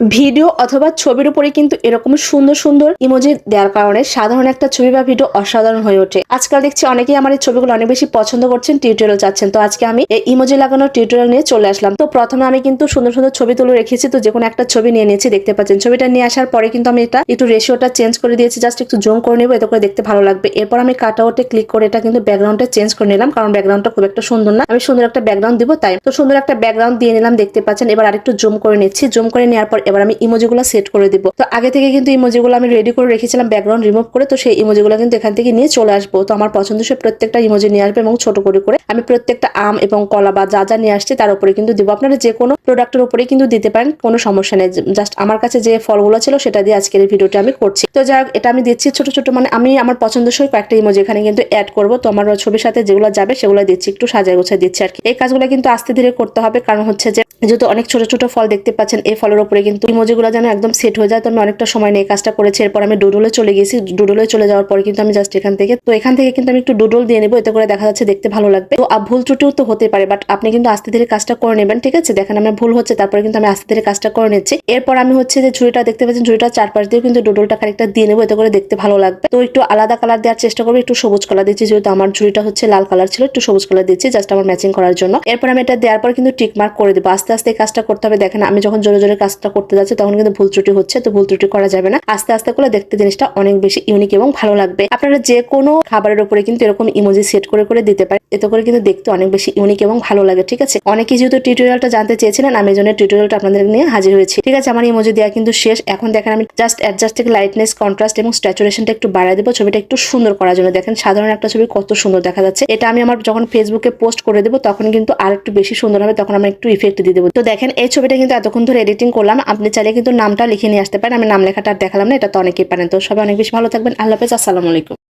Video অথবা ছবির উপরে কিন্তু এরকম সুন্দর সুন্দর ইমোজি দেওয়ার কারণে সাধারণ একটা ছবি বা ভিডিও অসাধারণ হয়ে ওঠে। আজকাল দেখছি অনেকেই আমার এই ছবিগুলো অনেক বেশি পছন্দ করছেন, টিউটোরিয়াল চাচ্ছেন। তো আজকে আমি এই ইমোজি লাগানোর টিউটোরিয়াল নিয়ে চলে আসলাম। তো প্রথমে আমি কিন্তু সুন্দর সুন্দর ছবি তুলে রেখেছি, তো যে কোনো একটা ছবি নিয়ে নিয়েছি, দেখতে পাচ্ছেন। ছবিটা নিয়ে আসার পরে কিন্তু আমি এটা একটু রেশিওটা চেঞ্জ করে দিয়েছি, জাস্ট একটু জুম করে নেবো, এতে করে দেখতে ভালো লাগবে। এরপর আমি কাট আউটে ক্লিক করে এটা কিন্তু ব্যাকগ্রাউন্ডটা চেঞ্জ করে নিলাম, কারণ ব্যাকগ্রাউন্ডটা খুব একটা সুন্দর না, আমি সুন্দর একটা ব্যাকগ্রাউন্ড দিব তাই। তো সুন্দর একটা ব্যাকগ্রাউন্ড দিয়ে নিলাম, দেখতে পাচ্ছেন। এবার আরেকটু জুম করে নিচ্ছি, জুম করে নেওয়ার পর এবার আমি ইমোজিগুলো সেট করে দিব। তো আগে থেকে কিন্তু ইমোজিগুলো আমি রেডি করে রেখেছিলাম ব্যাকগ্রাউন্ড রিমুভ করে, তো সেই ইমোজিগুলো কিন্তু এখান থেকে নিয়ে চলে আসবো। তো আমার পছন্দসই প্রত্যেকটা ইমোজি নিয়ে আসবে এবং ছোট করে করে আমি প্রত্যেকটা আম এবং কলা বা যা যা নিয়ে আসছি তার উপরে কিন্তু দিব। আপনারা যে কোনো প্রোডাক্টের উপরে কিন্তু দিতে পারেন, কোনো সমস্যা নেই। জাস্ট আমার কাছে যে ফলগুলো ছিল সেটা দিয়ে আজকের এই ভিডিওটা আমি করছি। তো যাই হোক, এটা আমি দিচ্ছি ছোট ছোট, মানে আমি আমার পছন্দসই কয়েকটা ইমোজি এখানে কিন্তু অ্যাড করবো। তো আমার ছবির সাথে যেগুলো যাবে সেগুলো দিচ্ছি, একটু সাজায় গোছায় দিচ্ছি আর কি। এই কাজগুলো কিন্তু আস্তে ধীরে করতে হবে, কারণ হচ্ছে যে যেহেতু অনেক ছোট ছোট ফল দেখতে পাচ্ছেন, এই ফলের উপরে কিন্তু ইমোজিগুলো যেন একদম সেট হয়ে যায়। তো আমি অনেকটা সময় নিয়ে কাজটা করেছি। এরপর আমি ডুডলে চলে গেছি, ডুডলে চলে যাওয়ার পরে কিন্তু আমি জাস্ট এখান থেকে কিন্তু আমি একটু ডুডল দিয়ে নেবো, এতে করে দেখা যাচ্ছে দেখতে ভালো লাগবে। তো ভুল ত্রুটিও তো হতে পারে, বাট আপনি কিন্তু আস্তে ধীরে কাজটা করে নেবেন, ঠিক আছে। দেখেন আমার ভুল হচ্ছে, তারপরে কিন্তু আমি আস্তে ধীরে কাজটা করে নিচ্ছি। এরপর আমি হচ্ছে যে ঝুড়িটা দেখতে পাচ্ছেন, ঝুড়িটার চারপাশ দিয়ে কিন্তু ডুডলটা খানিকটা দিয়ে নেবো, এতে করে দেখতে ভালো লাগবে। তো একটু আলাদা কালার দেওয়ার চেষ্টা করবো, একটু সবুজ কালার দিচ্ছি, যেহেতু আমার ঝুড়িটা হচ্ছে লাল কালার ছিল, একটু সবুজ কালার দিচ্ছি জাস্ট আমার ম্যাচিং করার জন্য। এরপর আমি এটা দেওয়ার পর কিন্তু টিক মার্ক করে দেবো। আস্তে আস্তে কাজটা করতে হবে। দেখেন আমি যখন জোরে জোরে কাজটা করতে যাচ্ছি তখন কিন্তু ভুল ত্রুটি হচ্ছে, তো ভুল ত্রুটি করা যাবে না। আস্তে আস্তে করে দেখতে জিনিসটা অনেক বেশি ইউনিক এবং ভালো লাগবে। আপনারা যে কোনো খাবারের উপরে কিন্তু এরকম ইমোজি সেট করে করে দিতে পারেন, এতে করে কিন্তু দেখতে অনেক বেশি ইউনিক এবং ভালো লাগে, ঠিক আছে। অনেকেই যেহেতু টিউটোরিয়ালটা জানতে চেয়েছিলেন, আমি এই জন্য টিউটোরিয়ালটা আপনাদের নিয়ে হাজির হয়েছি, ঠিক আছে। আমার ইমোজি দেওয়া কিন্তু শেষ। এখন দেখেন আমি জাস্ট অ্যাডজাস্ট থেকে লাইটনেস, কন্ট্রাস্ট এবং স্যাচুরেশনটা একটু বাড়ায় দেবো ছবিটা একটু সুন্দর করার জন্য। দেখেন সাধারণ একটা ছবি কত সুন্দর দেখা যাচ্ছে। এটা আমি আমার যখন ফেসবুকে পোস্ট করে দেবো তখন কিন্তু আর একটু বেশি সুন্দর হবে, তখন আমি একটু ইফেক্ট দিয়ে দেবো। তো দেখেন এই ছবিটা কিন্তু এতক্ষণ ধরে এডিটিং করলাম, আপনি চাইলে কিন্তু নামটা লিখে নিয়ে আসতে পারেন। আমি নাম লেখাটা আর দেখালাম না, এটা তো অনেকেই পারেন। তো সবাই অনেক বেশি ভালো থাকবেন। আল্লাহ হাফেজ, আসসালামু আলাইকুম।